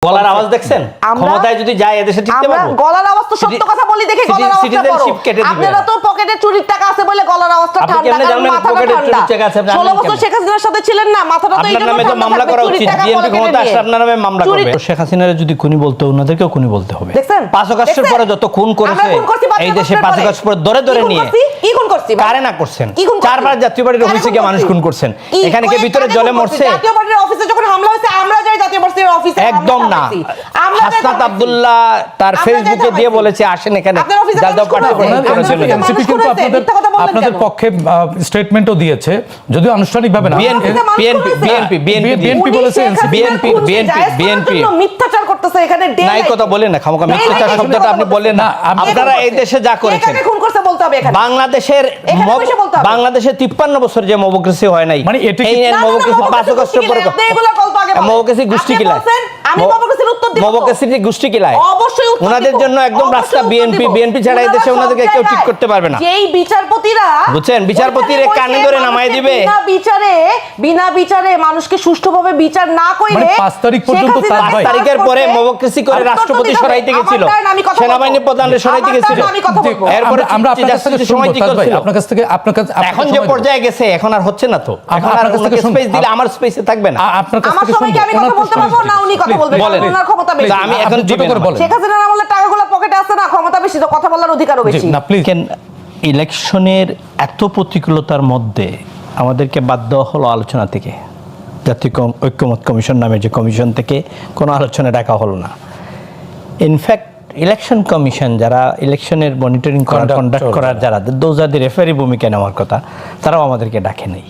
গলার আওয়াজ দেখছেন? ক্ষমতায় যদি যায় এদেশে টিকতে পারবো? গলার আওয়াজ তো সত্য কথা বলি দেখে গলার আওয়াজটা বড়। আপনারা তো পকেটে চুরির টাকা আছে বলে গলার আওয়াজটা ঠান্ডা, কারণ মাথাটা ঠান্ডা। 16 বছর শেখ হাসিনার সাথে ছিলেন না, মাথাটা তো এইজন্য আপনার নামে তো মামলা করা উচিত। বিএনপি ক্ষমতা আসলে আপনার নামে মামলা করবে। শেখ হাসিনারে যদি খুনি বলতে ওনাদেরকেও খুনি বলতে হবে। দেখছেন 5 আগস্টের পরে যত খুন করেছে এই দেশে 5 আগস্ট পরে ধরে ধরে নিয়ে কি খুন করছি? কারে না করছেন? 4 বার জাতীয় পার্টির অফিসে গিয়ে মানুষ খুন করছেন। এখানে কি ভিতরে জলে মরছে? জাতীয় পার্টির অফিসে যখন হামলা হয়েছে আমরা যাই জাতীয় পার্টির অফিসে? একদম না। হাসনাত আব্দুল্লাহ তার ফেসবুকে দিয়ে বলেছে আসেন এখানে জাতীয় পার্টি এনসিপি কিন্তু আপনাদের পক্ষে স্টেটমেন্টও দিয়েছে, যদিও আনুষ্ঠানিকভাবে না। বিএনপি বলেছে, বিএনপি মিথ্যাচার করতেছে এখানে। নাই কথা বলেন না, খামোকা মিথ্যাচার শব্দটা আপনি বলেন না। আপনারা এই দেশে যা করেছেন, খুন করতে বলতে হবে এখানে। বাংলাদেশের 53 বছর যে ডেমোক্রেসি হয় নাই, মানে এটি এই ডেমোক্রেসি 5 আগস্টের পরে আপনি এগুলা গল্প আগে বলেন। ডেমোক্রেসি গোষ্ঠী কিলায়, আমি ডেমোক্রেসির উত্তর দিব। ডেমোক্রেসি গোষ্ঠী কিলায় অবশ্যই উত্তর দিব। ওনাদের জন্য একদম রাস্তা বিএনপি ছাড়া এই দেশে ওনাদেরকে কেউ ঠিক করতে পারবে না। যেই বিচারপতিরা বুঝছেন, বিচারপতিরে কানে ধরে নামায় দিবে। বিনা বিচারে মানুষকে সুষ্ঠুভাবে বিচার না কইলে, মানে 5 তারিখ পর্যন্ত 5 তারিখের পরে ডেমোক্রেসি করে রাষ্ট্রপতি সরাইতে গেছিল, সেনাবাহিনী প্রধানের সরাইতে গেছিল। এরপর আমরা আপনার কাছ থেকে সময় কি করছি? আপনার কাছ থেকে এখন যে পর্যায়ে গেছে এখন আর হচ্ছে না তো। এখন আর ওনাকে স্পেস দিলে আমার স্পেসে থাকবে না। আপনার কাছ আমার থেকে সময়কে আমি কথা বলতে পারবো না, উনি কথা বলবেন। ওনার ক্ষমতা বেশি। আমি এখন ছোট করে বলেন। শেখ হাসিনার আমলে টাকাগুলো পকেটে আছে না, ক্ষমতা বেশি, তো কথা বলার অধিকারও বেশি। না প্লিজ। ইলেকশনের এত প্রতিকূলতার মধ্যে আমাদেরকে বাধ্য হলো আলোচনা থেকে। জাতীয় ঐক্যমত কমিশন নামে যে কমিশন থেকে কোনো আলোচনা ডাকা হলো না। ইনফ্যাক্ট ইলেকশন কমিশন যারা ইলেকশনের মনিটরিং কন্ডাক্ট করার যারা দোজাদের রেফারি ভূমিকা নেওয়ার কথা, তারাও আমাদেরকে ডাকে নেই।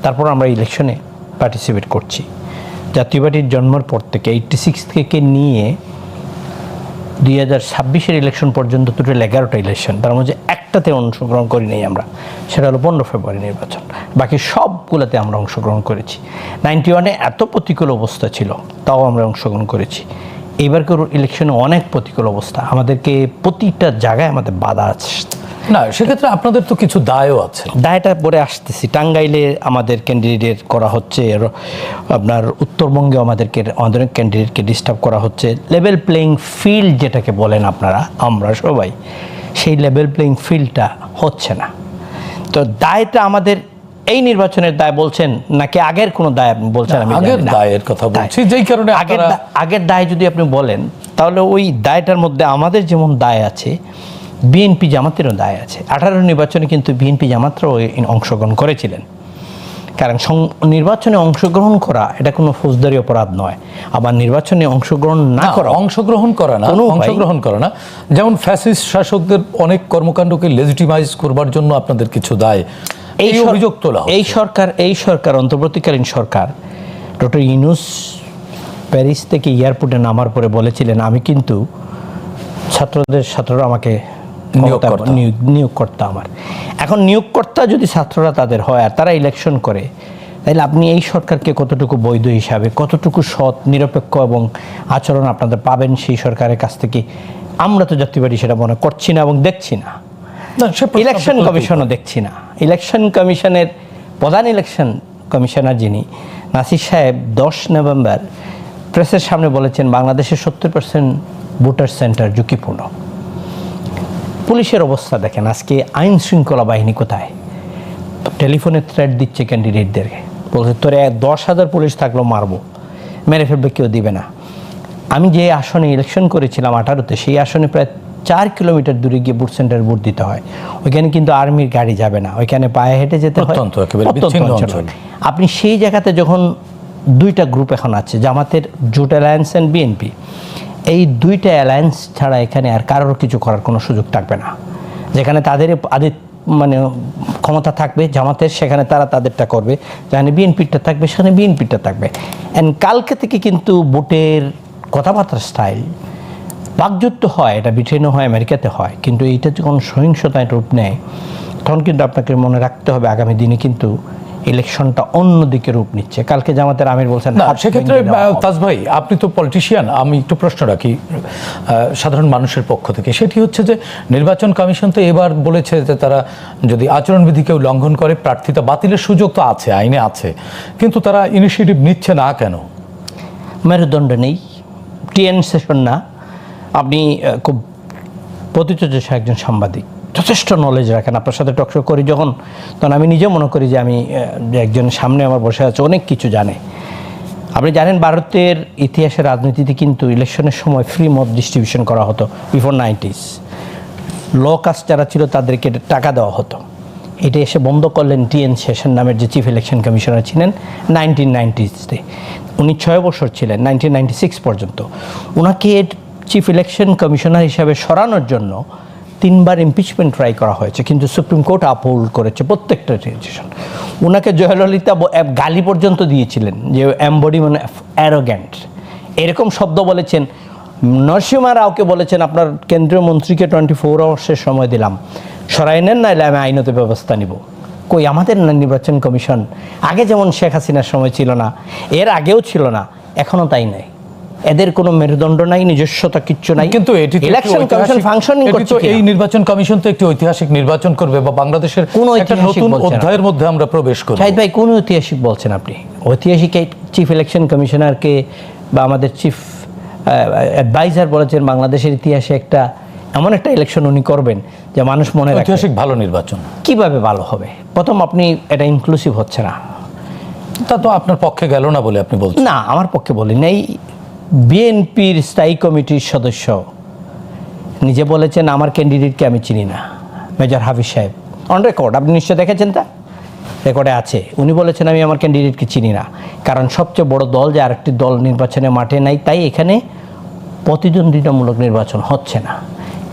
তারপর আমরা ইলেকশনে পার্টিসিপেট করছি। জাতীয় পার্টির জন্মের পর থেকে 86 থেকে নিয়ে 2026-এর ইলেকশন পর্যন্ত টোটাল 11টা ইলেকশন, তার মধ্যে একটাতে অংশগ্রহণ করি নাই আমরা, সেটা হলো 15 ফেব্রুয়ারি নির্বাচন। বাকি সবগুলোতে আমরা অংশগ্রহণ করেছি। 91-এ এত প্রতিকূল অবস্থা ছিল, তাও আমরা অংশগ্রহণ করেছি। এইবারকার ইলেকশনে অনেক প্রতিকূল অবস্থা, আমাদেরকে প্রতিটা জায়গায় আমাদের বাধা আছে। না, সেক্ষেত্রে আপনাদের তো কিছু দায়ও আছে। দায়টা পরে আসতেছি। টাঙ্গাইলে আমাদের ক্যান্ডিডেট করা হচ্ছে, আপনার উত্তরবঙ্গে আমাদের ক্যান্ডিডেটকে ডিস্টার্ব করা হচ্ছে। লেভেল প্লেইং ফিল্ড যেটাকে বলেন আপনারা, আমরা সবাই, সেই লেভেল প্লেইং ফিল্ডটা হচ্ছে না। তো দায়টা আমাদের এই নির্বাচনের দায় বলছেন নাকি আগের কোনো দায় আপনি বলছেন? আমি আগের দায়ের কথা বলছি, যেই কারণে আগের দায় যদি আপনি বলেন, তাহলে ওই দায়টার মধ্যে আমাদের যেমন দায় আছে, বিএনপি জামাতেরও দায় আছে। 18 নির্বাচনে কিন্তু বিএনপি জামাতরাও অংশগ্রহণ করেছিলেন। কারণ নির্বাচনে অংশগ্রহণ করা এটা কোনো ফৌজদারি অপরাধ নয়। আবার নির্বাচনে অংশগ্রহণ না করা, অংশগ্রহণ করা না, যেমন ফ্যাসিস্ট শাসকদের অনেক কর্মকাণ্ডকে লেজিটিমাইজ করবার জন্য আপনাদের কিছু দায়, এই অভিযোগ তোলা। এই সরকার অন্তর্বর্তীকালীন সরকার, ডক্টর ইউনূস প্যারিস থেকে এয়ারপোর্টে নামার পরে বলেছিলেন আমি কিন্তু ছাত্ররা আমাকে নিয়োগকর্তা আমার। এখন নিয়োগকর্তা যদি ছাত্ররা তাদের হয় আর তারা ইলেকশন করে, তাহলে আপনি এই সরকারকে কতটুকু বৈধ হিসাবে, কতটুকু সৎ নিরপেক্ষ এবং আচরণ আপনাদের পাবেন সেই সরকারের কাছ থেকে? আমরা তো জাতীয় পার্টি সেটা মনে করছি না এবং দেখছি না। ইলেকশন কমিশনও দেখছি না। ইলেকশন কমিশনের প্রধান ইলেকশন কমিশনার যিনি নাসির সাহেব 10 নভেম্বর প্রেসের সামনে বলেছেন বাংলাদেশের 70% ভোটার সেন্টার ঝুঁকিপূর্ণ। পুলিশের অবস্থা দেখেন আজকে, আইন শৃঙ্খলা বাহিনী কোথায়? টেলিফোনে থ্রেট দিচ্ছে ক্যান্ডিডেটদেরকে, বলছে তোরে 10,000 পুলিশ থাকলেও মারবো, মেরে ফেলবে, কেউ দিবে না। আমি যে আসনে ইলেকশন করেছিলাম 18-তে, সেই আসনে প্রায় 4 কিলোমিটার দূরে গিয়ে ভোট সেন্টারে ভোট দিতে হয়। ওইখানে কিন্তু আর্মির গাড়ি যাবে না, ওইখানে পায়ে হেঁটে যেতে হয়। আপনি সেই জায়গাতে যখন 2টা গ্রুপ এখন আছে, জামাতের জোট অ্যালায়েন্স অ্যান্ড বিএনপি, এই 2টা অ্যালায়েন্স ছাড়া এখানে আর কারোর কিছু করার কোনো সুযোগ থাকবে না। যেখানে তাদের মানে ক্ষমতা থাকবে জামাতের, সেখানে তারা তাদেরটা করবে, যেখানে বিএনপিটা থাকবে সেখানে বিএনপিটা থাকবে। অ্যান্ড কালকে থেকে কিন্তু ভোটের কথাবার্তার স্টাইল বাকযুদ্ধ হয়, এটা ব্রিটেনও হয়, আমেরিকাতে হয়, কিন্তু এইটা যখন সহিংসতায় রূপ নেয় তখন কিন্তু আপনাকে মনে রাখতে হবে আগামী দিনে কিন্তু ইলেকশনটা অন্যদিকে রূপ নিচ্ছে। কালকে জামাতের আমির বলছেন না, সেক্ষেত্রে তাজ ভাই আপনি তো পলিটিশিয়ান, আমি একটু প্রশ্ন রাখি সাধারণ মানুষের পক্ষ থেকে। সেটি হচ্ছে যে নির্বাচন কমিশন তো এবার বলেছে যে তারা যদি আচরণবিধি কেউ লঙ্ঘন করে প্রার্থিতা বাতিলের সুযোগ তো আছে, আইনে আছে, কিন্তু তারা ইনিশিয়েটিভ নিচ্ছে না কেন? মেরুদণ্ড নেই, টিএন সেশন না, আপনি খুব প্রতিচর্যা একজন সাংবাদিক, যথেষ্ট নলেজ রাখেন। আপনার সাথে টকশো করি যখন, তখন আমি নিজে মনে করি যে আমি যে একজন সামনে আমার বসে আছে অনেক কিছু জানে। আপনি জানেন ভারতের ইতিহাসের রাজনীতিতে কিন্তু ইলেকশনের সময় ফ্রি মত ডিস্ট্রিবিউশন করা হতো বিফোর 90s। ল কাস্ট যারা ছিল তাদেরকে টাকা দেওয়া হতো। এটা এসে বন্ধ করলেন টিএন সেশন নামের যে চিফ ইলেকশন কমিশনার ছিলেন 1990s-তে। উনি 6 বছর ছিলেন 1996 পর্যন্ত। ওনাকে চিফ ইলেকশন কমিশনার হিসাবে সরানোর জন্য 3বার ইমপিচমেন্ট ট্রাই করা হয়েছে, কিন্তু সুপ্রিম কোর্ট আপহোল্ড করেছে প্রত্যেকটা ডিসিশন। ওনাকে জয়ললিতা গালি পর্যন্ত দিয়েছিলেন যে এম্বডিমেন্ট অফ অ্যারোগ্যান্ট, এরকম শব্দ বলেছেন। নরসিমা রাওকে বলেছেন আপনার কেন্দ্রীয় মন্ত্রীকে 24 আওয়ার্সের সময় দিলাম, সরাই নেন, নাহলে আমি আইনত ব্যবস্থা নিব। কই আমাদের নির্বাচন কমিশন আগে যেমন শেখ হাসিনার সময় ছিল না, এর আগেও ছিল না, এখনও তাই নাই। এদের কোনো মেরুদণ্ড নাই, নিজস্বতা কিচ্ছু নাই। কিন্তু এটি ইলেকশন কমিশন ফাংশনিং করছে। এই নির্বাচন কমিশন তো একটি ঐতিহাসিক নির্বাচন করবে, বা বাংলাদেশের কোন একটা নতুন অধ্যায়ের মধ্যে আমরা প্রবেশ করব। শাহিদ ভাই, কোন ঐতিহাসিক বলছেন আপনি? ঐতিহাসিক চিফ ইলেকশন কমিশনারকে বা আমাদের চিফ অ্যাডভাইজার বলেছেন বাংলাদেশের ইতিহাসে একটা এমন একটা ইলেকশন উনি করবেন যে মানুষ মনে রাখবে। ঐতিহাসিক ভালো নির্বাচন কিভাবে ভালো হবে? প্রথম, আপনি এটা ইনক্লুসিভ হচ্ছে না। তা তো আপনার পক্ষে গেল না বলে আপনি বলছেন। না, আমার পক্ষে বলি নাই। বিএনপির স্থায়ী কমিটির সদস্য নিজে বলেছেন আমার ক্যান্ডিডেটকে আমি চিনি না, মেজর হাফিজ সাহেব, অন রেকর্ড, আপনি নিশ্চয় দেখেছেন, তা রেকর্ডে আছে। উনি বলেছেন আমি আমার ক্যান্ডিডেটকে চিনি না, কারণ সবচেয়ে বড় দল যে আরেকটি দল নির্বাচনে মাঠে নাই, তাই এখানে প্রতিদ্বন্দ্বিতামূলক নির্বাচন হচ্ছে না।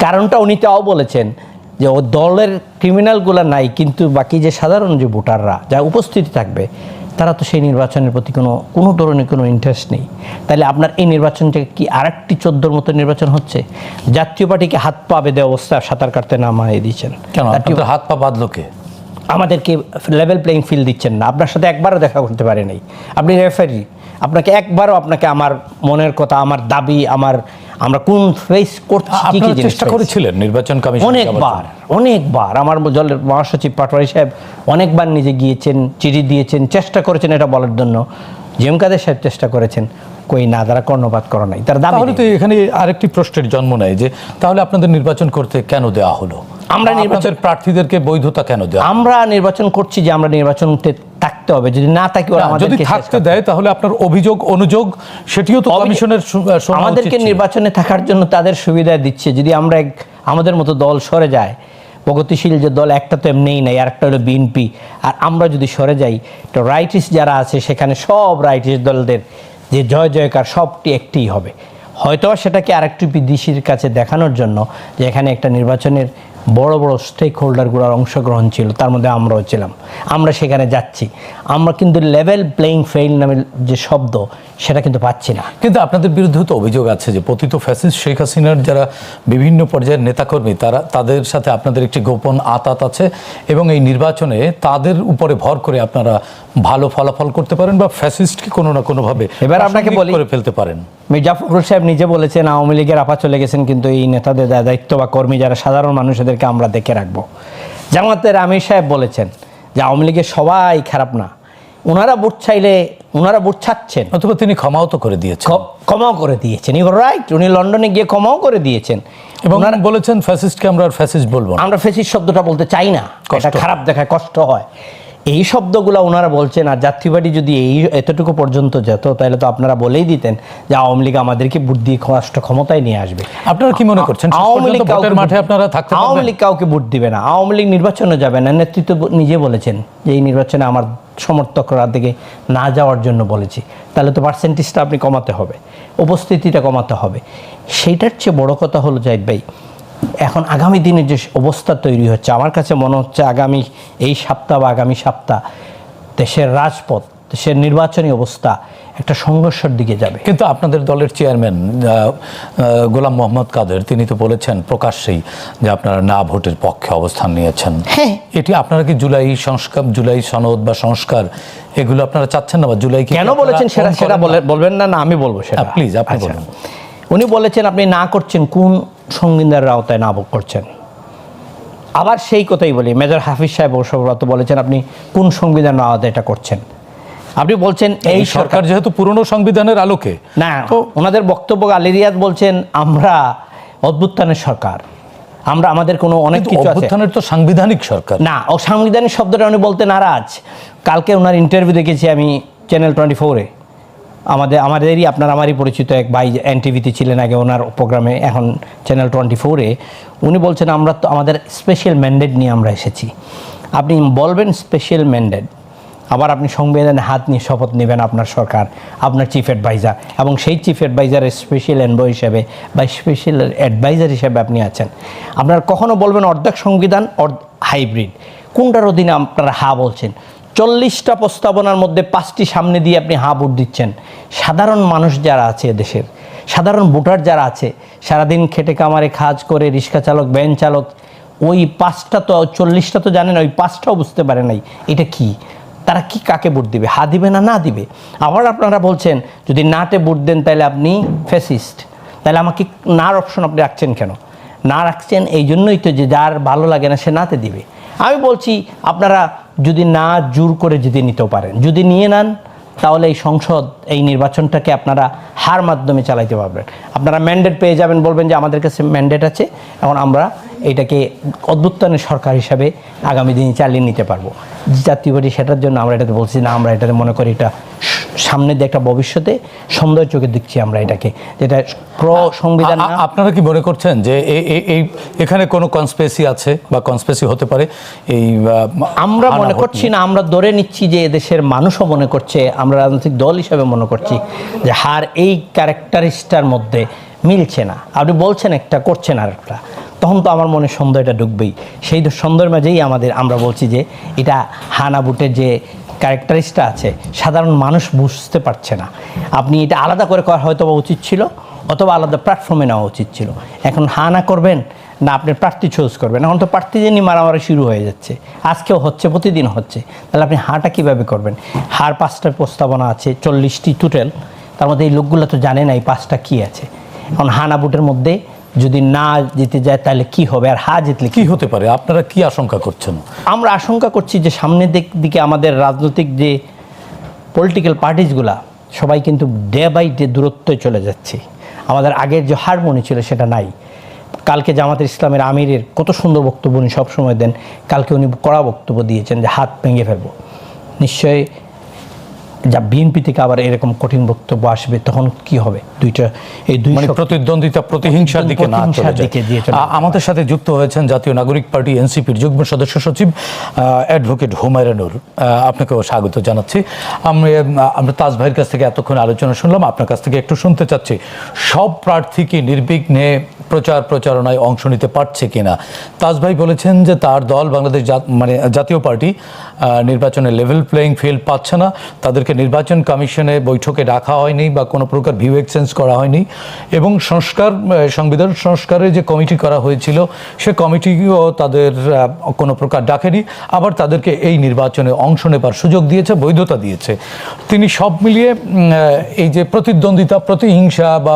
কারণটা উনি তাও বলেছেন যে ও দলের ক্রিমিনালগুলো নাই, কিন্তু বাকি যে সাধারণ যে ভোটাররা যা উপস্থিতি থাকবে তারা তো সেই নির্বাচনের প্রতি কোনো ধরনের কোনো ইন্টারেস্ট নেই। তাহলে আপনার এই নির্বাচনটা কি আরেকটি 14 মতো নির্বাচন হচ্ছে? জাতীয় পার্টিকে হাত পা বেঁধে অবস্থা সাঁতার কাটতে নামাই দিচ্ছেন। কেন আপনাদের হাত পা বাঁধলো কে? আমাদেরকে লেভেল প্লেইং ফিল্ড দিচ্ছেন না। আপনার সাথে একবারও দেখা করতে পারে নাই, আপনি রেফারি, আপনাকে একবারও আপনাকে আমার মনের কথা, আমার দাবি, আমরা কোন ফেস করছি কি কি চেষ্টা করেছিলেন নির্বাচন কমিশন? অনেকবার আমার দলের মহাসচিব পাটোয়ারি সাহেব অনেকবার নিজে গিয়েছেন, চিঠি দিয়েছেন, চেষ্টা করেছেন এটা বলার জন্য। জিএম কাদের সাহেব চেষ্টা করেছেন, কই না, তারা কর্ণপাত করা নাই, তার দাবি। তাহলে তো এখানে আরেকটি প্রশ্নের জন্ম নেয় যে তাহলে আপনাদের নির্বাচন করতে কেন দেওয়া হলো? আমরা নির্বাচন প্রার্থীদেরকে বৈধতা কেন দেওয়া? আমরা নির্বাচন করছি যে আমরা নির্বাচনতে থাকতে হবে, যদি না থাকি ওরা যদি থাকতে দেয় তাহলে আপনার অভিযোগ অনুযোগ সেটিও তো কমিশনের আমাদেরকে নির্বাচনে থাকার জন্য তাদের সুবিধা দিচ্ছে। যদি আমরা আমাদের মতো দল সরে যায়, প্রগতিশীল যে দল একটা তো এমনিই নাই, আর একটা হলো বিএনপি, আর আমরা যদি সরে যাই তো রাইটিস যারা আছে সেখানে সব রাইটিস দলদের যে জয় জয়কার সবটি একটিই হবে। হয়তো সেটাকে আরেকটু বিদেশির কাছে দেখানোর জন্য যে এখানে একটা নির্বাচনের বড় বড় স্টেক হোল্ডারগুলোর অংশগ্রহণ ছিল, তার মধ্যে আমরাও ছিলাম, আমরা সেখানে যাচ্ছি। আমরা কিন্তু লেভেল প্লেইং ফিল্ড নামের যে শব্দ সেটা কিন্তু পাচ্ছি না। কিন্তু আপনাদের বিরুদ্ধে তো অভিযোগ আছে যে পতিত ফ্যাসিস্ট শেখ হাসিনার যারা বিভিন্ন পর্যায়ের নেতাকর্মী তাদের সাথে আপনাদের একটি গোপন আঁতাত আছে, এবং এই নির্বাচনে তাদের উপরে ভর করে আপনারা ভালো ফলাফল করতে পারেন বা ফ্যাসিস্টকে কোনো না কোনোভাবে এবার আপনাকে বলি করে ফেলতে পারেন। মির্জা ফখরুল সাহেব নিজে বলেছেন আওয়ামী লীগের আপা চলে গেছেন, কিন্তু এই নেতাদের দায়িত্ব বা কর্মী যারা সাধারণ মানুষ এদেরকে আমরা দেখে রাখবো। জামাতের আমির সাহেব বলেছেন যে আওয়ামী লীগের সবাই খারাপ না, ওনারা ভোট চাইলে ওনারা ভোট ছাড়ছেন, অথবা তিনি ক্ষমাও তো করে দিয়েছেন। ক্ষমাও করে দিয়েছেন, ইউ রাইট, উনি লন্ডনে গিয়ে ক্ষমাও করে দিয়েছেন এবং বলেছেন ফ্যাসিস্টকে আমরা আর ফ্যাসিস্ট বলবো না, আমরা ফ্যাসিস্ট শব্দটা বলতে চাই না, এটা খারাপ দেখায়, কষ্ট হয়, এই শব্দগুলো ওনারা বলছেন। আর জাতীয় পার্টি যদি এতটুকু পর্যন্ত যেত তাহলে তো আপনারা বলেই দিতেন যে আওয়ামী লীগ আমাদেরকে ভোট দিয়ে রাষ্ট্র ক্ষমতায় নিয়ে আসবে। আপনারা কি মনে করছেন আওয়ামী লীগ মাঠে আপনারা থাকতে পারবেন? আওয়ামী লীগ কাউকে ভোট দিবে না, আওয়ামী লীগ নির্বাচনে যাবে না। নেতৃত্ব নিজে বলেছেন যে এই নির্বাচনে আমার সমর্থকরা দিকে না যাওয়ার জন্য বলেছি। তাহলে তো পার্সেন্টেজটা আপনি কমাতে হবে, উপস্থিতিটা কমাতে হবে। সেইটার চেয়ে বড় কথা হলো জাহিদ ভাই, এখন আগামী দিনের যে অবস্থা তৈরি হচ্ছে, আমার কাছে মনে হচ্ছে আগামী এই সপ্তাহ বা আগামী সপ্তাহ দেশের রাজপথ, দেশের নির্বাচনী অবস্থা একটা সংঘর্ষের দিকে যাবে। কিন্তু আপনাদের দলের চেয়ারম্যান গোলাম মোহাম্মদ কাদের তিনি তো বলেছেন প্রকাশ্যেই যে আপনারা না ভোটের পক্ষে অবস্থান নিয়েছেন। হ্যাঁ, এটি আপনারা কি জুলাই সনদ বা সংস্কার এগুলো আপনারা চাচ্ছেন না? বা জুলাই কেন বলেছেন সেটা বলবেন না? আমি বলবো সেটা, প্লিজ আপনি বলুন। উনি বলেছেন আপনি না করছেন, কোন সংবিধানের আওতায় না করছেন? আবার সেই কথাই বলি, মেজর হাফিজ সাহেব বলেছেন আপনি কোন সংবিধানের আওতায় এটা করছেন? আপনি বলছেন এই সরকার যেহেতু পুরনো সংবিধানের আলোকে, না ওনাদের বক্তব্য আলী রিয়াদ বলছেন আমরা অভ্যুত্থানের সরকার, আমরা আমাদের কোনো অনেক কিছু আছে। অভ্যুত্থানের তো সাংবিধানিক সরকার না, অসাংবিধানিক শব্দটা উনি বলতে নারাজ। কালকে ওনার ইন্টারভিউ দেখেছি আমি চ্যানেল 24-এ, আমাদেরই আমারই পরিচিত এক ভাই এনটিভিতে ছিলেন আগে ওনার প্রোগ্রামে, এখন চ্যানেল 24-এ উনি বলছেন আমরা তো আমাদের স্পেশাল ম্যান্ডেট নিয়ে আমরা এসেছি। আপনি বলবেন স্পেশাল ম্যান্ডেট, আবার আপনি সংবিধানে হাত নিয়ে শপথ নেবেন আপনার সরকার, আপনার চিফ অ্যাডভাইজার, এবং সেই চিফ অ্যাডভাইজারের স্পেশাল এনভয় হিসেবে বা স্পেশাল অ্যাডভাইজার হিসেবে আপনি আছেন। আপনারা কখনো বলবেন অর্ধেক সংবিধান হাইব্রিড, কোনটার অধীনে আপনারা হা বলছেন? 40টা প্রস্তাবনার মধ্যে 5টি সামনে দিয়ে আপনি হা ভোট দিচ্ছেন। সাধারণ মানুষ যারা আছে দেশের, সাধারণ ভোটার যারা আছে, সারাদিন খেটে কামারে কাজ করে রিক্সা চালক, ভ্যান চালক, ওই 5টা তো 40টা তো জানেন, ওই 5টাও বুঝতে পারে নাই এটা কি, তারা কি কাকে ভোট দিবে, হা দিবে না দিবে। আবার আপনারা বলছেন যদি নাতে ভোট দেন তাহলে আপনি ফ্যাসিস্ট, তাহলে আমাকে নার অপশন আপনি রাখছেন কেন? না রাখছেন এই জন্যই তো যে যার ভালো লাগে না সে নাতে দিবে। আমি বলছি আপনারা যদি না জোর করে যদি নিতেও পারেন, যদি নিয়ে নেন তাহলে এই সংসদ, এই নির্বাচনটাকে আপনারা হার মাধ্যমে চালাইতে পারবেন। আপনারা ম্যান্ডেট পেয়ে যাবেন, বলবেন যে আমাদের কাছে ম্যান্ডেট আছে, এখন আমরা এটাকে অভ্যুত্থানের সরকার হিসাবে আগামী দিনে চালিয়ে নিতে পারবো। জাতীয় পার্টি সেটার জন্য আমরা এটাতে বলছি না, আমরা এটাতে মনে করি এটা সামনে দিয়ে একটা ভবিষ্যতে সুন্দর চোখে দেখছি আমরা এটাকে, যেটা প্র সংবিধান। আপনারা কি মনে করছেন যে এই এখানে কোনো কনস্পিরেসি আছে বা কনস্পিরেসি হতে পারে? এই আমরা মনে করছি না, আমরা ধরে নিচ্ছি যে এদেশের মানুষও মনে করছে, আমরা রাজনৈতিক দল হিসাবে মনে করছি যে হার এই ক্যারেক্টারিস্টার মধ্যে মিলছে না। আপনি বলছেন একটা, করছেন আর একটা, তখন তো আমার মনে সন্দেহ এটা ঢুকবেই। সেই সন্দেহের মাঝেই আমরা বলছি যে এটা হানা বুটের যে ক্যারেক্টারিস্টটা আছে সাধারণ মানুষ বুঝতে পারছে না। আপনি এটা আলাদা করে করা হয়তো উচিত ছিল, অথবা আলাদা প্ল্যাটফর্মে নেওয়া উচিত ছিল। এখন হানা করবেন না আপনি প্রার্থী চুজ করবেন? এখন তো প্রার্থী নিয়ে মারামারি শুরু হয়ে যাচ্ছে, আজকেও হচ্ছে, প্রতিদিন হচ্ছে। তাহলে আপনি হাটা কীভাবে করবেন? হার 5টা প্রস্তাবনা আছে, 40টি টোটাল, তার মধ্যে এই লোকগুলো তো জানে না এই 5টা কী আছে। এখন হানা বুটের মধ্যে যদি না জিতে যায় তাহলে কি হবে, আর হা জিতলে কি হতে পারে? আপনারা কি আশঙ্কা করছেন? আমরা আশঙ্কা করছি যে সামনের দিকে আমাদের রাজনৈতিক যে পলিটিক্যাল পার্টিসগুলা সবাই কিন্তু ডে বাই ডে দূরত্বে চলে যাচ্ছে। আমাদের আগের যে হারমোনি ছিল সেটা নাই। কালকে জামাতের ইসলামের আমিরের কত সুন্দর বক্তব্য উনি সবসময় দেন, কালকে উনি কড়া বক্তব্য দিয়েছেন যে হাত ভেঙে ফেলবো। নিশ্চয়ই যা বিএনপি থেকে আবার এরকম কঠিন বক্তব্য আসবে, তখন কি হবে? এই দুই প্রতিদ্বন্দ্বিতা প্রতিহিংসার দিকে না চলে যায়। আমাদের সাথে যুক্ত হয়েছেন জাতীয় নাগরিক পার্টি এনসিপির যুগ্ম সদস্য সচিব অ্যাডভোকেট হুমায়রা নূর, আপনাকেও স্বাগত জানাচ্ছি। আমরা তাজ ভাইয়ের কাছ থেকে এতক্ষণ আলোচনা শুনলাম, আপনার কাছ থেকে একটু শুনতে চাচ্ছি সব প্রার্থী কি নির্বিঘ্নে প্রচারণায় অংশ নিতে পারছে কিনা। তাজ ভাই বলেছেন যে তার দল বাংলাদেশ জাতীয় পার্টি নির্বাচনে লেভেল প্লেয়িং ফিল্ড পাচ্ছে না, তাদেরকে নির্বাচন কমিশনে বৈঠকে ডাকা হয়নি বা কোনো প্রকার ভিউ এক্সচেঞ্জ করা হয়নি, এবং সংবিধান সংস্কারের যে কমিটি করা হয়েছিল সে কমিটিও তাদের কোনো প্রকার ডাকেনি, আবার তাদেরকে এই নির্বাচনে অংশ নেবার সুযোগ দিয়েছে, বৈধতা দিয়েছে। তিনি সব মিলিয়ে এই যে প্রতিদ্বন্দ্বিতা, প্রতিহিংসা বা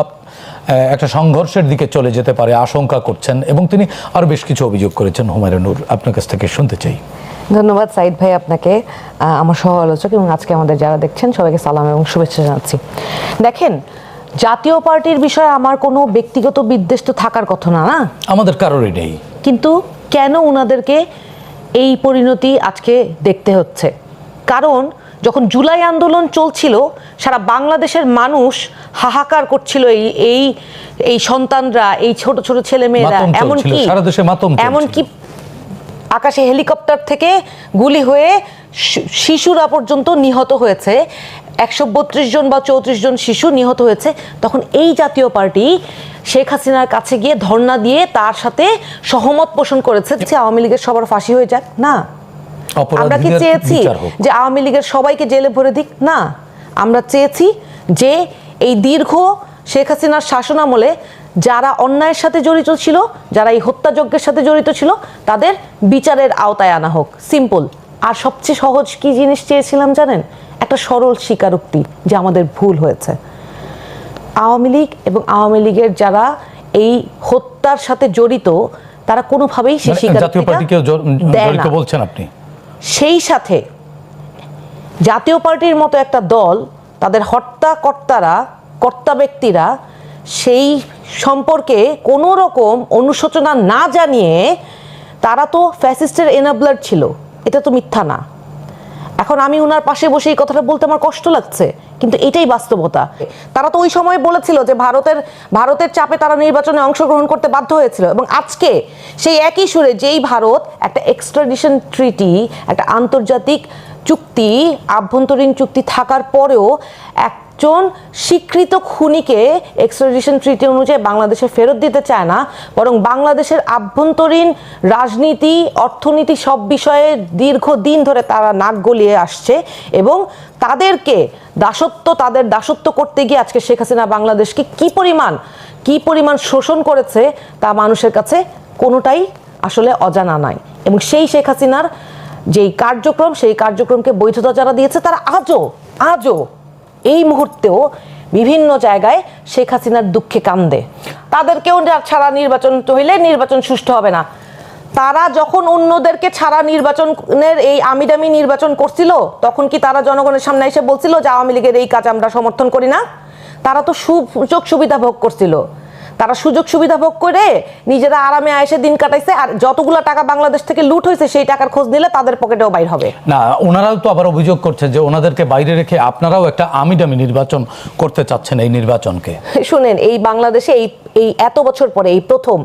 একটা সংঘর্ষের দিকে চলে যেতে পারে আশঙ্কা করছেন, এবং তিনি আরও বেশ কিছু অভিযোগ করেছেন। হুমায়রা নূর, আপনার কাছ থেকে শুনতে চাই। ধন্যবাদ সাইদ ভাই আপনাকে, আমার সহ আলোচক এবং আজকে আমাদের যারা দেখছেন সবাইকে সালাম এবং শুভেচ্ছা জানাচ্ছি। দেখেন, জাতীয় পার্টির বিষয়ে আমার কোনো ব্যক্তিগত বিদ্বেষ তো থাকার কথা না, আমাদের কারোরই নেই, কিন্তু কেন ওনাদেরকে এই পরিণতি আজকে দেখতে হচ্ছে? কারণ যখন জুলাই আন্দোলন চলছিল সারা বাংলাদেশের মানুষ হাহাকার করছিল, এই সন্তানরা, এই ছোট ছোট ছেলে মেয়েরা, এমনকি আকাশে হেলিকপ্টার থেকে গুলি হয়ে শিশুরা পর্যন্ত নিহত হয়েছে, 132 জন বা 34 জন শিশু নিহত হয়েছে। তখন এই জাতীয় পার্টি শেখ হাসিনার কাছে গিয়ে ধর্ণা দিয়ে তার সাথে সহমত পোষণ করেছে যে আওয়ামী লীগের সবার ফাঁসি হয়ে যাক না। আমরা কি চেয়েছি যে আওয়ামী লীগের সবাইকে জেলে ভরে দিক? না, আমরা চেয়েছি যে এই দীর্ঘ শেখ হাসিনার শাসনামলে যারা অন্যায়ের সাথে জড়িত ছিল, যারা এই হত্যাযজ্ঞের সাথে জড়িত ছিল, তাদের বিচারের আওতায় আনা হোক। সিম্পল। আর সবচেয়ে সহজ কি জিনিস চেয়েছিলাম জানেন? একটা সরল স্বীকারোক্তি যে আমাদের ভুল হয়েছে। আওয়ামী লীগ এবং আওয়ামী লীগের যারা এই হত্যার সাথে জড়িত তারা কোনোভাবেই সেই স্বীকারোক্তিটা দেয় না। বলছেন আপনি। সেই সাথে জাতীয় পার্টির মতো একটা দল, তাদের কর্তা ব্যক্তিরা সেই সম্পর্কে কোনো রকম অনুশোচনা না জানিয়ে তারা তো ফ্যাসিস্টের এনাবলার ছিল, এটা তো মিথ্যা না। এখন আমি উনার পাশে বসে এই কথাটা বলতে আমার কষ্ট লাগছে, কিন্তু এটাই বাস্তবতা। তারা তো ওই সময় বলেছিল যে ভারতের চাপে তারা নির্বাচনে অংশগ্রহণ করতে বাধ্য হয়েছিল, এবং আজকে সেই একই সুরে যেই ভারত একটা এক্সট্রাডিশন ট্রিটি, একটা আন্তর্জাতিক চুক্তি, আভ্যন্তরীণ চুক্তি থাকার পরেও একজন স্বীকৃত খুনিকে এক্সট্রাডিশন ট্রিটি অনুযায়ী বাংলাদেশে ফেরত দিতে চায় না, বরং বাংলাদেশের আভ্যন্তরীণ রাজনীতি, অর্থনীতি সব বিষয়ে দীর্ঘদিন ধরে তারা নাক গলিয়ে আসছে, এবং তাদের দাসত্ব করতে গিয়ে আজকে শেখ হাসিনা বাংলাদেশকে কি পরিমাণ শোষণ করেছে তা মানুষের কাছে কোনোটাই আসলে অজানা নাই। এবং সেই শেখ হাসিনার যেই কার্যক্রম, সেই কার্যক্রমকে বৈধতা যারা দিয়েছে তারা আজও এই মুহূর্তেও বিভিন্ন জায়গায় শেখ হাসিনার দুঃখে কান্দে। তাদেরকেও ছাড়া নির্বাচন হইলে নির্বাচন সুষ্ঠু হবে না। তারা যখন অন্যদেরকে ছাড়া নির্বাচনের এই আমিদামি নির্বাচন করছিল, তখন কি তারা জনগণের সামনে এসে বলছিল যে আওয়ামী লীগের এই কাজ আমরা সমর্থন করি না? তারা তো সুযোগ সুবিধা ভোগ করছিল। তারা সুযোগ সুবিধা ভোগ করে নিজেরা আরামে আয়েসে দিন কাটাইছে, আর যতগুলো টাকা বাংলাদেশ থেকে লুট হয়েছে সেই টাকার খোঁজ নিলে তাদের পকেটেও বাইর হবে না। ওনারাও তো আবার অভিযোগ করছেন যে ওনাদেরকে বাইরে রেখে আপনারাও একটা আমিদামি নির্বাচন করতে চাচ্ছেন এই নির্বাচনকে। শুনেন, এই বাংলাদেশে এই এত বছর পরে এই প্রথম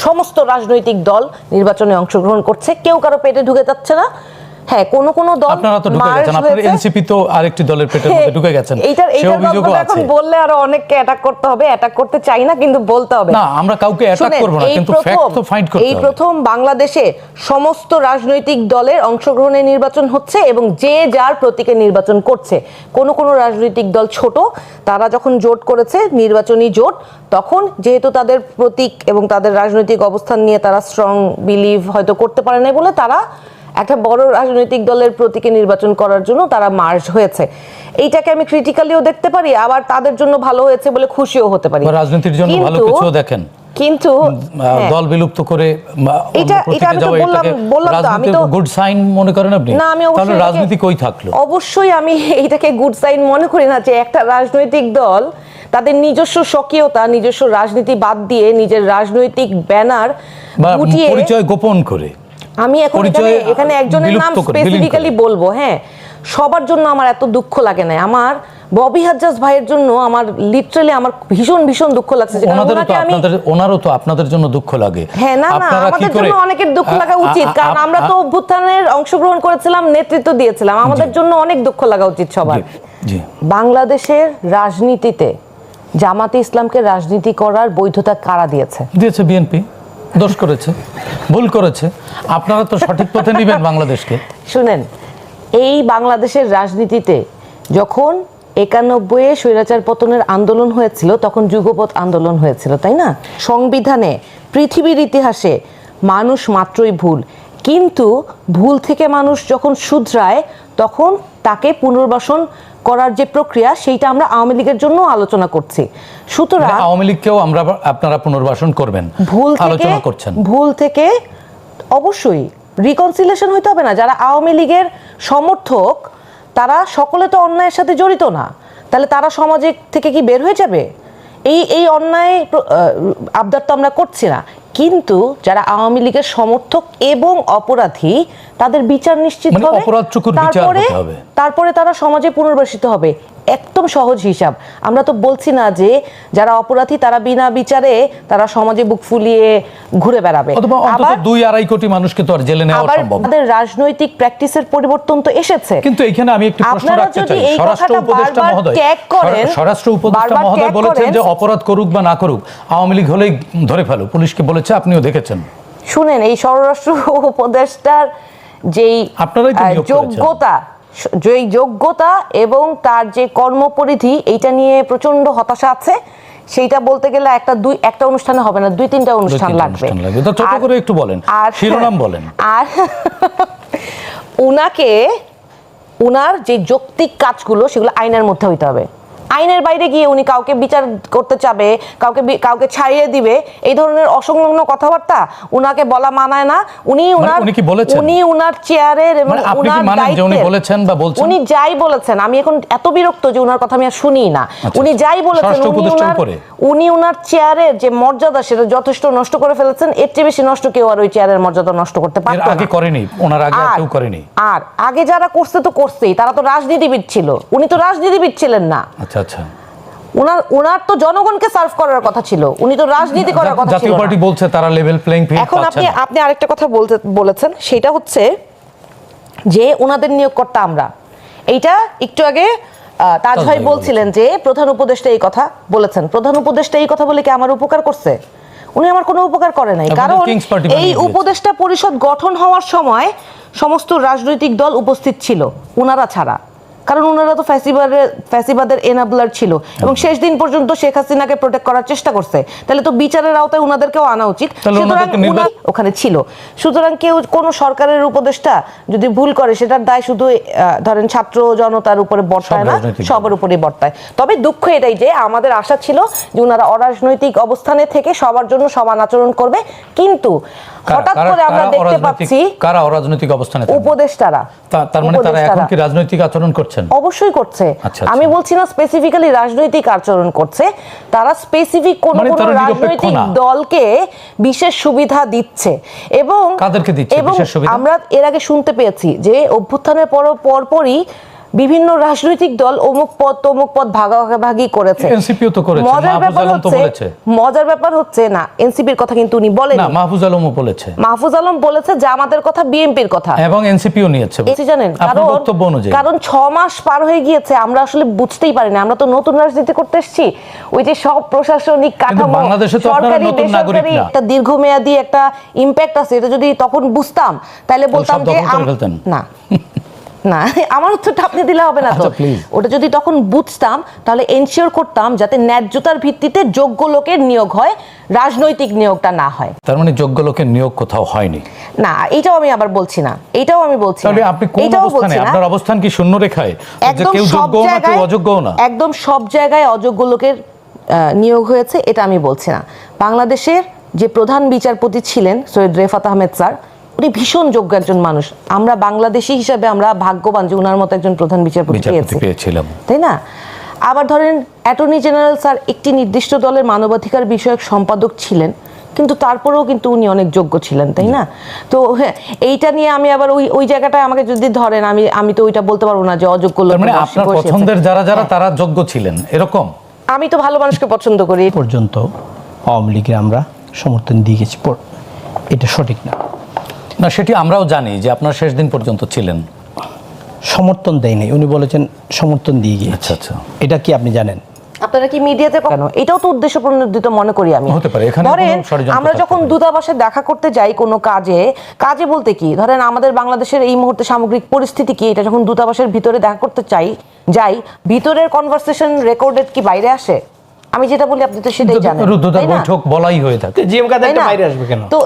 সমস্ত রাজনৈতিক দল নির্বাচনে অংশগ্রহণ করছে, কেউ কারো পেটে ঢুকে যাচ্ছে না। হ্যাঁ, কোন দল আপনারা তো ঢুকে গেছেন, আপনাদের এনসিপি তো আরেকটি দলের পেটের মধ্যে ঢুকে গেছেন, সেই অভিযোগও আছে। এখন বললে আরো অনেককে অ্যাটাক করতে হবে, অ্যাটাক করতে চাই না কিন্তু বলতে হবে। না, আমরা কাউকে অ্যাটাক করব না, কিন্তু ফ্যাক্ট তো ফাইন্ড করতে হবে। এই প্রথম বাংলাদেশে সমস্ত রাজনৈতিক দলের অংশগ্রহণে নির্বাচন হচ্ছে এবং যে যার প্রতীকে নির্বাচন করছে। কোন রাজনৈতিক দল ছোট, তারা যখন জোট করেছে, নির্বাচনী জোট, তখন যেহেতু তাদের প্রতীক এবং তাদের রাজনৈতিক অবস্থান নিয়ে তারা স্ট্রং বিলিভ হয়তো করতে পারে না বলে তারা একটা বড় রাজনৈতিক দলের প্রতীকে নির্বাচন করার জন্য তারা মার্জ হয়েছে। এইটাকে আমি ক্রিটিক্যালিও দেখতে পারি, আবার তাদের জন্য ভালো হয়েছে বলে খুশিও হতে পারি। রাজনীতির জন্য ভালো কিছুও দেখেন, কিন্তু দল বিলুপ্ত করে এটা আমি তো বললাম তো, আমি তো গুড সাইন মনে করেন আপনি? না, আমি তাহলে রাজনীতি কই থাকলো? অবশ্যই আমি এইটাকে গুড সাইন মনে করি না যে একটা রাজনৈতিক দল তাদের নিজস্ব স্বকীয়তা, নিজস্ব রাজনীতি বাদ দিয়ে নিজের রাজনৈতিক ব্যানার গুটিয়ে পরিচয় গোপন করে। আমি এখন এখানে একজনের নাম স্পেসিফিক্যালি বলবো, হ্যাঁ, সবার জন্য আমার এত দুঃখ লাগে না। আমার ববি হাজ্জাজ ভাইয়ের জন্য আমার লিটারালি আমার ভীষণ দুঃখ লাগছে। ওনারও তো আপনাদের জন্য দুঃখ লাগে। হ্যাঁ, না, আমাদের জন্য অনেকের দুঃখ লাগা উচিত, কারণ আমরা তো অভ্যুত্থানের অংশগ্রহণ করেছিলাম, নেতৃত্ব দিয়েছিলাম, আমাদের জন্য অনেক দুঃখ লাগা উচিত সবার। বাংলাদেশের রাজনীতিতে জামাতে ইসলামকে রাজনীতি করার বৈধতা কারা দিয়েছে? বিএনপি দোষ করেছে, ভুল করেছে। আপনারা তো সঠিক পথে নিবেন বাংলাদেশকে। শুনেন, এই বাংলাদেশের রাজনীতিতে যখন 91-এ স্বৈরাচার পতনের আন্দোলন হয়েছিল, তখন যুগপৎ আন্দোলন হয়েছিল, তাই না? সংবিধানে, পৃথিবীর ইতিহাসে মানুষ মাত্রই ভুল, কিন্তু ভুল থেকে মানুষ যখন শুধরায় তখন তাকে পুনর্বাসন করার যে প্রক্রিয়া, সেইটা আমরা আওয়ামী লীগের জন্য আলোচনা করছি। সুতরাং আওয়ামী লীগকেও আপনারা পুনর্বাসন করবেন, আলোচনা করছেন। ভুল থেকে অবশ্যই রিকনসিলিয়েশন হইতে হবে না। যারা আওয়ামী লীগের সমর্থক তারা সকলে তো অন্যায়ের সাথে জড়িত না, তাহলে তারা সমাজে থেকে কি বের হয়ে যাবে? এই অন্যায় আবদার তো আমরা করছি না, কিন্তু যারা আওয়ামী লীগের সমর্থক এবং অপরাধী তাদের বিচার নিশ্চিত হবে, তারপরে তারা সমাজে পুনর্বাসিত হবে। একদম সহজ হিসাব। আমরা তো বলছি না যে যারা অপরাধী তারা বিনা বিচারে তারা সমাজে বুক ফুলিয়ে ঘুরে বেড়াবে। আবার 2-2.5 কোটি মানুষকে তো আর জেলে নেওয়া সম্ভব না। আমাদের রাজনৈতিক প্র্যাকটিসের পরিবর্তন তো এসেছে। কিন্তু এখানে আমি একটু প্রশ্ন রাখতে চাই। স্বরাষ্ট্র উপদেষ্টা মহোদয় বলেছেন যে অপরাধ করুক বা না করুক, আওয়ামী লীগ হলেই ধরে ফেলো, পুলিশকে বলেছে, আপনিও দেখেছেন। শুনেন, এই স্বরাষ্ট্র উপদেষ্টার যেই যোগ্যতা এবং তার যে কর্মপরিধি, এইটা নিয়ে প্রচন্ড হতাশা আছে। সেইটা বলতে গেলে একটা অনুষ্ঠানে হবে না, 2-3টা অনুষ্ঠান লাগবে। ছোট করে একটু বলেন, শিরোনাম বলেন। আর উনার যে যৌক্তিক কাজগুলো সেগুলো আইনের মধ্যে হইতে হবে। আইনের বাইরে গিয়ে উনি কাউকে বিচার করতে চাবে, কাউকে ছাড়িয়ে দিবে, এই ধরনের অসংলগ্ন কথাবার্তা উনাকে বলা মানায় না। উনি কি বলেছেন? উনি উনার চেয়ারের এবং আপনি কি মানেন যে উনি বলেছেন বা বলছেন? উনি যাই বলেছেন, আমি এখন এত বিরক্ত যে উনার কথা আমি আর শুনি না। উনি যাই বলেছেন, উনি উনার চেয়ারের যে মর্যাদা সেটা যথেষ্ট নষ্ট করে ফেলেছেন। এর চেয়ে বেশি নষ্ট কেউ আর ওই চেয়ারের মর্যাদা নষ্ট করতে পারত না। আগে করেনি, ওনার আগে কেউ করেনি। আর আগে যারা করছে তো করছেই, তারা তো রাজনীতিবিদ ছিল, উনি তো রাজনীতিবিদ ছিলেন না। আচ্ছা আচ্ছা, উনার তো জনগণকে সার্ভ করার কথা ছিল, উনি তো রাজনীতি করার কথা ছিল। জাতীয় পার্টি বলছে তারা লেভেল প্লেইং ফিল্ড এখন আপনি আরেকটা কথা বলেছেন, সেটা হচ্ছে যে ওনাদের নিয়োগকর্তা আমরা। এইটা একটু আগে তাজ ভাই বলছিলেন যে প্রধান উপদেষ্টা এই কথা বলেছেন। প্রধান উপদেষ্টা এই কথা বলে কি আমার উপকার করছে? উনি আমার কোনো উপকার করে নাই, কারণ এই উপদেষ্টা পরিষদ গঠন হওয়ার সময় সমস্ত রাজনৈতিক দল উপস্থিত ছিল উনারা ছাড়া, কারণ ওনারা তো ফ্যাসিবাদের এনাবলার ছিল এবং শেষ দিন পর্যন্ত শেখ হাসিনাকে প্রোটেক্ট করার চেষ্টা করছে। তাহলে তো বিচারের আওতায় ওনাদেরকেও আনা উচিত, সুতরাং ওখানে ছিল। সুতরাং কেউ কোনো সরকারের উপদেষ্টা যদি ভুল করে সেটার দায় শুধু ধরেন ছাত্র জনতার উপরে বর্তায় না, সবার উপরে বর্তায়। তবে দুঃখ এটাই যে আমাদের আশা ছিল যে ওনারা অরাজনৈতিক অবস্থানে থেকে সবার জন্য সমান আচরণ করবে, কিন্তু হঠাৎ করে আমরা দেখতে পাচ্ছি কারা অরাজনৈতিক অবস্থানে? উপদেষ্টারা। তার মানে তারা এখন কি রাজনৈতিক আচরণ করছেন? অবশ্যই করছে। আমি বলছি না স্পেসিফিক্যালি রাজনৈতিক আচরণ করছে, তারা স্পেসিফিক কোন রাজনৈতিক দলকে বিশেষ সুবিধা দিচ্ছে। এবং কাদেরকে দিচ্ছে বিশেষ সুবিধা? আমরা এর আগে শুনতে পেয়েছি যে অভ্যুত্থানের পরপরই বিভিন্ন রাজনৈতিক দল অমুক পদ ভাগাভাগি করেছে। এনসিপিও তো করেছে, মাহফুজ আলম তো বলেছে। মজার ব্যাপার হচ্ছে না, এনসিপির কথা কিন্তু উনি বলেন না, মাহফুজ আলমও বলেছে। মাহফুজ আলম বলেছে জামাতের কথা, বিএনপির কথা, এবং এনসিপিও নিয়েছে। জানেন কারণ 6 মাস পার হয়ে গিয়েছে, আমরা আসলে বুঝতেই পারি না। আমরা তো নতুন রাজনীতি করতে এসেছি, ওই যে সব প্রশাসনিক কাঠামো, বাংলাদেশে তো আপনারা নতুন নাগরিক না, একটা দীর্ঘমেয়াদী একটা ইমপ্যাক্ট আছে, এটা যদি তখন বুঝতাম তাহলে বলতাম যে না না, আমার উত্তরটা আপনি দিলে হবে না তো। ওটা যদি তখন বুঝতাম তাহলে এনশিওর করতাম যাতে ন্যায্যতার ভিত্তিতে যোগ্য লোকের নিয়োগ হয়, রাজনৈতিক নিয়োগটা না হয়। তার মানে যোগ্য লোকের নিয়োগ কোথাও হয়নি না, এটাও আমি আবার বলছি না, এটাও আমি বলছি না। তাহলে আপনি কোন অবস্থানে? আপনার অবস্থান কি শূন্য রেখায়, যে কেউ যোগ্য না কেউ অযোগ্য না? একদম সব জায়গায় অযোগ্য লোকের নিয়োগ হয়েছে এটা আমি বলছি না। বাংলাদেশের যে প্রধান বিচারপতি ছিলেন সৈয়দ রেফাত আহমেদ স্যার, উনি ভীষণ যোগ্য একজন মানুষ। আমরা বাংলাদেশি হিসাবে আমরা ভাগ্যবান যে উনার মতো একজন প্রধান বিচারপতি পেয়েছিলাম, তাই না? আবার ধরেন অ্যাটর্নি জেনারেল স্যার একটি নির্দিষ্ট দলের মানবাধিকার বিষয়ক সম্পাদক ছিলেন, কিন্তু তারপরেও কিন্তু উনি অনেক যোগ্য ছিলেন, তাই না? তো হ্যাঁ, এইটা নিয়ে আমি আবার ওই জায়গাটায় আমাকে যদি ধরেন, আমি তো ওইটা বলতে পারবো না যে অযোগ্য লোক। মানে আপনার পছন্দের যারা তারা যোগ্য ছিলেন এরকম? আমি তো ভালো মানুষকে পছন্দ করি। পর্যন্ত আওয়ামী লীগের আমরা সমর্থন দিয়ে গেছি, এটা সঠিক না। না, সেটি আমরাও জানি যে আপনার শেষ দিন পর্যন্ত ছিলেন। সমর্থন দেয় নাই, উনি বলেছেন সমর্থন দিয়ে গিয়ে। আচ্ছা আচ্ছা, এটা কি আপনি জানেন? আপনারা কি মিডিয়াতে কেন? এটাও তো উদ্দেশ্য প্রণোদিত মনে করি আমি। হতে পারে এখানে ধরেন আমরা যখন দূতাবাসে দেখা করতে যাই কোনো কাজে বলতে কি, ধরেন আমাদের বাংলাদেশের এই মুহূর্তে সামগ্রিক পরিস্থিতি কি, এটা যখন দূতাবাসের ভিতরে দেখা করতে যাই, ভিতরের কনভারসেশন রেকর্ডেড কি বাইরে আসে? আমি যেটা বলি আপনি তো সেটাই জানেন। বৈঠক বলাই হয়ে থাকে, জিএম কাদের বাইরে আসবে কেন? তো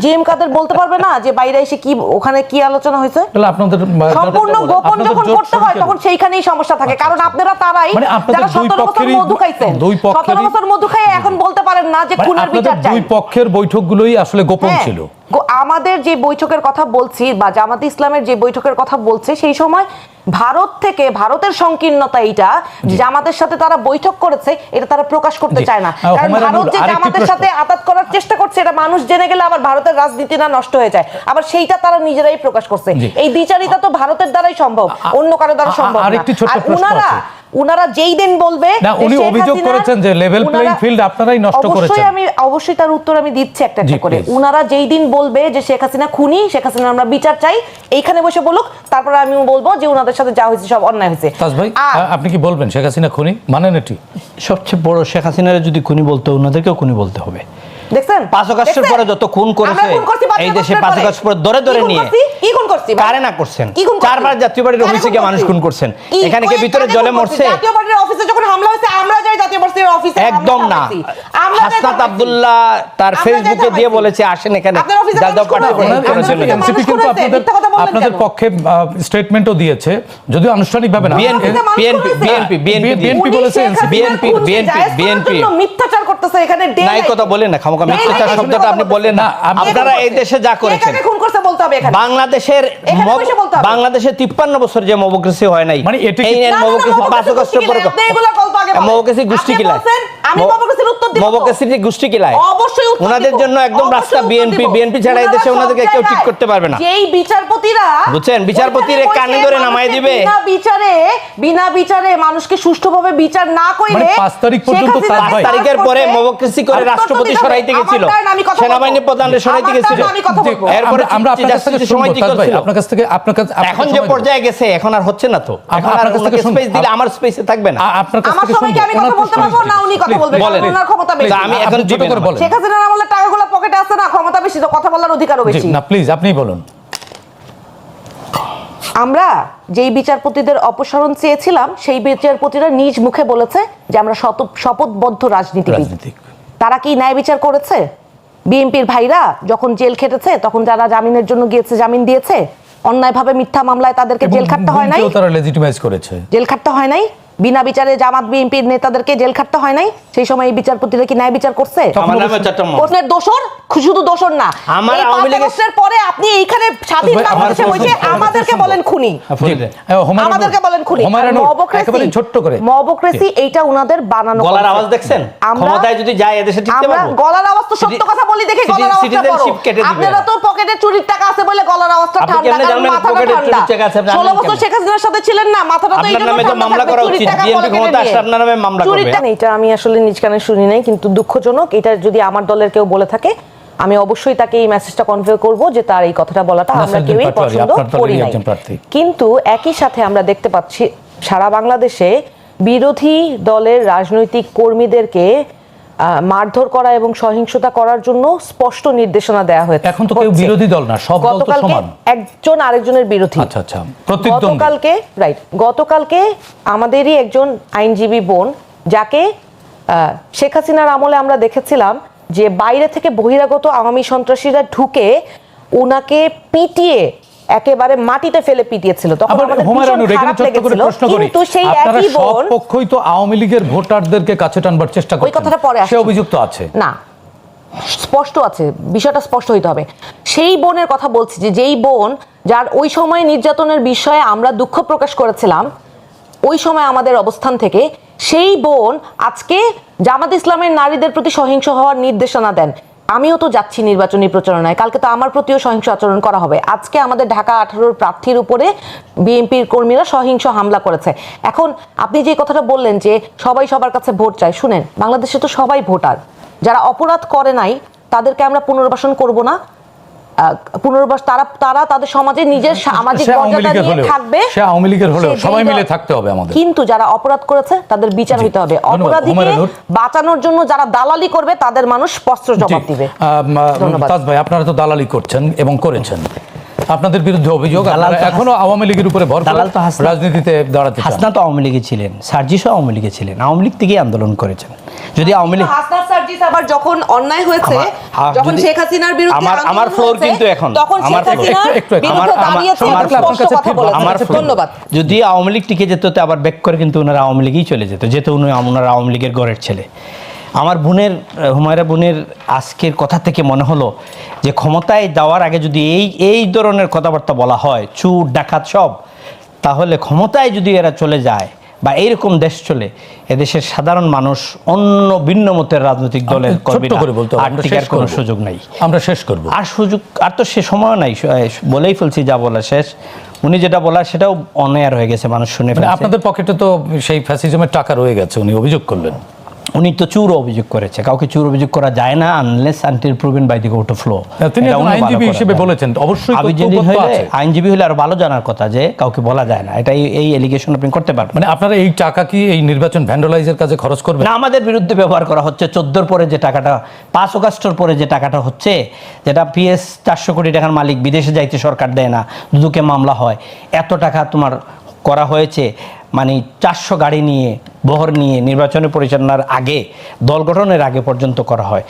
জিএম কাদের বলতে পারবে না যে বাইরে এসে কি ওখানে কি আলোচনা হয়েছে? আপনাদের সম্পূর্ণ গোপন যখন করতে হয় তখন সেইখানেই সমস্যা থাকে, কারণ আপনারা তারাই যারা 17 বছর মধু খাইছেন, 17 বছর মধু খাই এখন বলতে পারেন না যে খুনের বিচার চাই। দুই পক্ষের বৈঠকগুলোই আসলে গোপন ছিল। আমাদের যে বৈঠকের কথা বলছি বা জামাতে ইসলামের যে বৈঠকের কথা বলছে, সেই সময় ভারতের সংকীর্ণতা এইটা, জামাতের সাথে তারা বৈঠক করেছে এটা তারা প্রকাশ করতে চায় না, কারণ ভারত যে জামাতের সাথে আতাত করার চেষ্টা করছে এটা মানুষ জেনে গেলে আবার ভারতের রাজনীতি না নষ্ট হয়ে যায়, আবার সেইটা তারা নিজেরাই প্রকাশ করছে। এই দ্বিচারিতা তো ভারতের দ্বারাই সম্ভব, অন্য কারো দ্বারা সম্ভব না। আর উনারা যেই দিন বলবে, উনি অভিযোগ করেছেন যে লেভেল প্লেইং ফিল্ড আপনারাই নষ্ট করেছেন। অবশ্যই তার উত্তর আমি দিচ্ছি একটা করে। উনারা যেই দিন বলবে যে শেখ হাসিনা খুনি, শেখ হাসিনা আমরা বিচার চাই, এইখানে বসে বলুক, তারপর আমি বলবো যে উনাদের সাথে যা হয়েছে সব অন্যায় হয়েছে। তাজ ভাই, আপনি কি বলবেন শেখ হাসিনা খুনি? মানেন এটি? সবচেয়ে বড় শেখ হাসিনার যদি খুনি বলতে, ওনাদেরকেও খুনি বলতে হবে। দেখছেন 5 আগস্টের পরে যত খুন করেছে এই দেশে, 5 আগস্ট পরে ধরে নিয়ে কি খুন করছি ভাই? কারে না করছেন? কি খুন করছি? চারবার জাতীয় পার্টির কারে অফিসে খুন গিয়ে মানুষ করছি? খুন করছেন। কি? এখানে কি ওই ভিতরে কারে জলে খুন করছি? মরছে? জাতীয় পার্টির অফিসে যখন হামলা হয়েছে আমরা যাই জাতীয় পার্টির অফিসে হামলা একদম না। চালাইছি। আমরা যাই হাসনাত চালাইছি। আব্দুল্লাহ তার আমরা ফেসবুকে যাই দিয়ে চালাইছি। বলেছে আসেন এখানে আপনার অফিসে জাতীয় মানুষ খুন পার্টি হয়েছে? গ্রহণ করে আপনার চলে অফিসে যান। মানুষ এনসিপি খুন কিন্তু হয়েছে? মিথ্যা কথা বললেন আপনাদের কেন? পক্ষে স্টেটমেন্টও দিয়েছে, যদিও আনুষ্ঠানিকভাবে না। বিএনপি মানুষ খুন হয়েছে? বিএনপি উনি বলেছে শেখ হাসিনার বিএনপি খুনকে জায়েজ করার বিএনপি জন্য মিথ্যাচার করতেছে এখানে ডে নাই কথা বলেন না খামোকা মিথ্যাচার শব্দটা আপনি বললেন না। আপনারা এই দেশে যা করেছেন, কে খুন করছে বলতে হবে এখানে। বাংলাদেশের এখানে বসে বলতে হবে। বাংলাদেশে 53 বছর যে মবক্রেসি হয় নাই, মানে এটা কি- এই নেন না, না, না, মবক্রেসি মবক্রেসি 5 আগস্টের পরে গোষ্ঠী কিলায়, আপনি এগুলা গল্প আগে বলেন। মবক্রেসি গোষ্ঠী আপনি কিলায়, বলছেন, আমি মবক্রেসির উত্তর দিব তো। মবক্রেসি গোষ্ঠী কিলায় অবশ্যই উত্তর ওনাদের দিব। জন্য একদম অবশ্যই রাস্তা উত্তর বিএনপি দিব। বিএনপি ছাড়া এই দেশে ওনারা ওনাদেরকে সব কেউ ঠিক জায়গায় করতে পারবে না। যেই বিচারপতিরা বুঝছেন, বিচারপতিরে ওইখানে কানে বসে ধরে নামায় মানুষকে দিবে। বিনা বিচারে মানুষকে সুষ্ঠুভাবে বিচার না কইলে মানে 5 তারিখ পর্যন্ত শেখ তার হাসিনা ভাই। তারিখের পরে মবক্রেসি করে আমার রাষ্ট্রপতি উত্তর দিতে সরাইতে হবে। গেছিল, আমার টাইম, আমি কথা বলবো। সেনাবাহিনী প্রধানের সরাইতে আমার গেছিল। টাইম, আমি কথা বলবো। এরপরে আমরা আপনার কাছ থেকে সময় শুনবো, ঠিক তাজ ভাই, করছিল। আপনার কাছ থেকে এখন যে পর্যায়ে গেছে এখন আর হচ্ছে না তো, এখন আর আপনার কাছ থেকে স্পেস দিলে শুন- আমার স্পেসে থাকবে না। আপনার কাছ আমার থেকে সময়কে শুনবো। আমি কথা ওনার বলতে পারবো প্রশ্ন না, উনি কথা please, বলবেন, বলেন। কারণ ওনার ক্ষমতা বেশি। তা আমি এখন আপনি ছোট দিবেন করে না। বলেন। শেখ হাসিনার আমলের টাকাগুলো পকেটে আছে না, ক্ষমতা বেশি তো কথা বলার অধিকারও জি, বেশি। না প্লিজ আপনিই বলুন। আমরা যেই বিচারপতিদের অপসারণ চেয়েছিলাম সেই বিচারপতিরা নিজ মুখে বলেছে যে আমরা শপথবদ্ধ রাজনীতিবিদ। রাজনীতিক। তারা কি ন্যায় বিচার করেছে? বিএনপির ভাইরা যখন জেল খেটেছে তখন যারা জামিনের জন্য গিয়েছে জামিন দিয়েছে, অন্যায়ভাবে মিথ্যা মামলায় তাদেরকে জেল খাটতে হয় নাই, গুমকেও তারা লেজিটিমাইজ করেছে। জেল খাটতে হয় নাই, বিনা বিচারে জামাত বিএনপির নেতাদেরকে জেল খাটতে হয় নাই। সেই সময় এই বিচারপতিরা কি ন্যায় বিচার করছে? আমার নামে চারটা মামলা। প্রশ্নের দোষর শুধু দোষর না, আমার এই আওয়ামী 5 লীগের- আগস্টের পরে আপনি এইখানে স্বাধীন আমার বাংলাদেশে বসে প্রশ্ন- আমাদেরকে বলেন খুনি, আমাদেরকে বলেন খুনি। একেবারে ছোট্ট করে মবক্রেসি এইটা উনাদের বানানো গলার concept। আওয়াজ দেখছেন? আমরা- ক্ষমতায় যদি যায় এদেশে টিকতে আমরা পারবো? গলার আওয়াজ তো সত্য কথা বলি দেখে গলার আওয়াজটা বড়। citizenship কেটে দিবে। আপনারা তো পকেটে চুরির টাকা আছে বলে গলার আওয়াজটা আপনি ঠান্ডা, কেমনে কারণ জানবেন মাথাটা পকেটে ঠান্ডা। চুরির টাকা আছে? আপনি 16 জানলেন বছর কেমনে? শেখ হাসিনার সাথে ছিলেন না, মাথাটা তো আপনার এইজন্য নামে তো ঠান্ডা মামলা থাকবে, করা চুরির উচিত। টাকা বিএনপি পকেটে ক্ষমতা নিয়ে। আসলে আপনার নামে মামলা করবে। চুরির টাকা- এটা আমি আসলে নিজ কানে শুনি নাই, কিন্তু দুঃখজনক এটা যদি আমার দলের কেউ বলে থাকে আমি অবশ্যই তাকে এই মেসেজটা কনভে করব যে তার এই কথাটা বলাটা আমরা নাসিরুদ্দিন কেউই পাটোয়ারি, পছন্দ আপনার দলেরই করি নাই। একজন প্রার্থী। কিন্তু একই সাথে আমরা দেখতে পাচ্ছি সারা বাংলাদেশে বিরোধী দলের রাজনৈতিক কর্মীদেরকে মারধর করা এবং সহিংসতা করার জন্য স্পষ্ট নির্দেশনা দেওয়া হয়েছে। এখন তো কেউ হচ্ছে। বিরোধী দল না, সব দল তো গতকালকে সমান। একজন আরেকজনের বিরোধী। আচ্ছা আচ্ছা, প্রতিদ্বন্দ্বী। গতকালকে আমাদেরই একজন আইনজীবী বোন, যাকে শেখ হাসিনার আমলে আমরা দেখেছিলাম যে বাইরে থেকে বহিরাগত আওয়ামী সন্ত্রাসীরা ঢুকে ওনাকে পিটিয়ে একেবারে মাটিতে ফেলে পিটিয়েছিল, তখন আবার আমাদের হুমায়ুন ভীষণ আনুর, এখানে খারাপ ছোট্ট করে লেগেছিল। প্রশ্ন করি, কিন্তু সেই আপনারা একই সব বোন, পক্ষই তো আওয়ামী লীগের ভোটারদেরকে কাছে টানবার চেষ্টা ওই করছেন, কথাটা পরে সে আসছে। অভিযুক্ত আছে। না, স্পষ্ট আছে, বিষয়টা স্পষ্ট হইতে হবে। সেই বোনের কথা বলছি যে যেই বোন যার ওই সময় নির্যাতনের বিষয়ে আমরা দুঃখ প্রকাশ করেছিলাম ওই সময় আমাদের অবস্থান থেকে, সেই বোন আজকে জামাত ইসলামের নারীদের প্রতি সহিংস হওয়ার নির্দেশনা দেন। আমিও তো যাচ্ছি নির্বাচনী প্রচারণায়, কালকে তো আমার প্রতিও সহিংস আচরণ করা হবে। আজকে আমাদের ঢাকা 18 প্রার্থীর উপরে বিএনপির কর্মীরা সহিংস হামলা করেছে। এখন আপনি যে কথাটা বললেন যে সবাই সবার কাছে ভোট চায়, শুনেন, বাংলাদেশে তো সবাই ভোটার। যারা অপরাধ করে নাই তাদেরকে আমরা পুনর্বাসন করব না, তারা তাদের সমাজে নিজের সামাজিক মর্যাদা নিয়ে থাকবে, সে আওয়ামী লীগের হলেও সে সবাই যেই মিলে দল- থাকতে হবে আমাদের। কিন্তু যারা অপরাধ করেছে তাদের বিচার হইতে হবে। ধন্যবাদ। অপরাধীকে হুমায়ুন আনুর। বাঁচানোর জন্য যারা দালালি করবে তাদের মানুষ স্পষ্ট জবাব জি। দিবে। ধন্যবাদ। তাজ ভাই, আপনারা তো দালালি করছেন এবং করেছেন, আপনাদের বিরুদ্ধে অভিযোগ, দালাল আপনারা তো এখনো আওয়ামী লীগের উপরে ভর করে দালাল তো হাসনাত। রাজনীতিতে দাঁড়াতে চান। হাসনাত আওয়ামী লীগে ছিলেন, সার্জিসও আওয়ামী লীগে ছিলেন, আওয়ামী লীগ থেকেই আন্দোলন করেছেন। যদি আওয়ামী লীগ হাসনাত সার্জিস আবার যখন অন্যায় হয়েছে, আমার- যখন যদি- শেখ হাসিনার বিরুদ্ধে আমার আন্দোলন ফ্লোর হয়েছে, কিন্তু এখন তখন শেখ আমার হাসিনার একটু- বিরুদ্ধে আমার- দাঁড়িয়েছে আমার- এবং আপনার স্পষ্ট কাছে কথা ফিরবো। বলেছে। আমার floor। ধন্যবাদ। যদি আওয়ামী লীগ টিকে যেত তো আবার ব্যাক করে কিন্তু ওনারা আওয়ামী লীগেই চলে যেত, যেহেতু ওনারা আওয়ামী লীগের ঘরের ছেলে। আমার বোনের, হুমায়রা বোনের আজকের কথা থেকে মনে হলো যে ক্ষমতায় যাওয়ার আগে যদি এই ধরনের কথাবার্তা বলা হয়, চুর ডাকাত সব, তাহলে ক্ষমতায় যদি এরা চলে যায় বা এইরকম দেশ চলে, এদেশের সাধারণ মানুষ অন্য ভিন্ন মতের রাজনৈতিক দলের ছোট্ট কর্মীরা করে বলতে হবে, আর আমরা টিকার শেষ কোনো করব। সুযোগ নাই। আমরা শেষ করব। আর তো সে সময় নাই, বলেই ফেলছি যা বলা শেষ। উনি যেটা বলার সেটাও অনেয়ার হয়ে গেছে, মানুষ শুনে মানে ফেলছে। আপনাদের পকেটে তো সেই ফ্যাসিজমের টাকা রয়ে গেছে, উনি অভিযোগ করলেন। উনি তো চুর অভিযোগ করেছে, কাউকে চুর অভিযোগ করা যায় না unless until proven by the court of law. তিনি একজন আইনজীবী হিসেবে বলেছেন, অবশ্যই আইনজীবী হলে আরো ভালো জানার কথা যে কাউকে বলা যায় না, এটা এই এলিগেশন আপনি করতে পারবেন। মানে আপনারা এই টাকা কি এই নির্বাচন ভ্যান্ডালাইজের কাজে খরচ করবেন? না, আমাদের বিরুদ্ধে ব্যবহার করা হচ্ছে। 14 পরে যে টাকাটা, 5 অগাস্টের পরে যে টাকাটা হচ্ছে, যেটা PS 400 কোটি টাকার মালিক বিদেশে যাইতে সরকার দেয় না, দুদকে মামলা হয়, এত টাকা তোমার করা হয়েছে। মানে 400 গাড়ি নিয়ে, বহর নিয়ে নির্বাচনের পরিচালনার আগে, দল গঠনের আগে পর্যন্ত করা হয়।